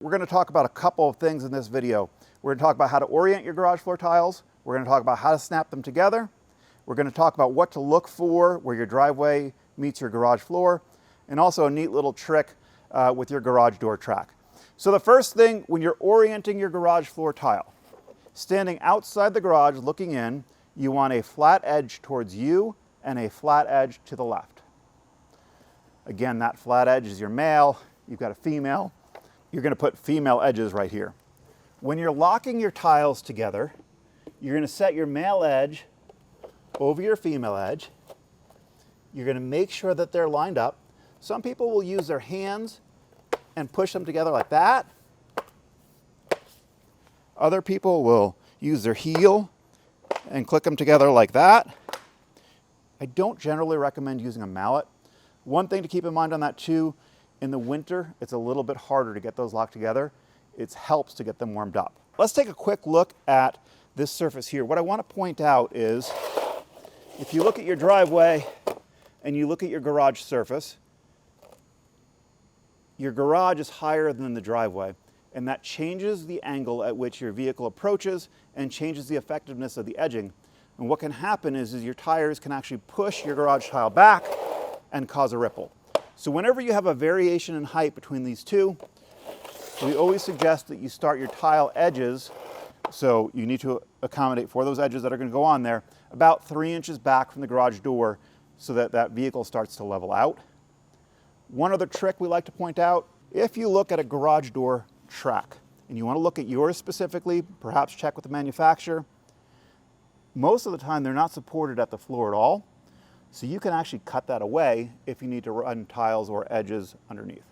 We're going to talk about a couple of things in this video. We're going to talk about how to orient your garage floor tiles. We're going to talk about how to snap them together. We're going to talk about what to look for where your driveway meets your garage floor, and also a neat little trick with your garage door track. So the first thing, when you're orienting your garage floor tile, standing outside the garage looking in, you want a flat edge towards you and a flat edge to the left. Again, that flat edge is your male. You've got a female. You're going to put female edges right here. When you're locking your tiles together, you're going to set your male edge over your female edge. You're going to make sure that they're lined up. Some people will use their hands and push them together like that. Other people will use their heel and click them together like that. I don't generally recommend using a mallet. One thing to keep in mind on that too, in the winter, it's a little bit harder to get those locked together. It helps to get them warmed up. Let's take a quick look at this surface here. What I want to point out is, if you look at your driveway and you look at your garage surface, your garage is higher than the driveway, and that changes the angle at which your vehicle approaches and changes the effectiveness of the edging. And what can happen is your tires can actually push your garage tile back and cause a ripple. So whenever you have a variation in height between these two, we always suggest that you start your tile edges, so you need to accommodate for those edges that are going to go on there, about 3 inches back from the garage door so that that vehicle starts to level out. One other trick we like to point out, if you look at a garage door track and you want to look at yours specifically, perhaps check with the manufacturer, most of the time they're not supported at the floor at all. So you can actually cut that away if you need to run tiles or edges underneath.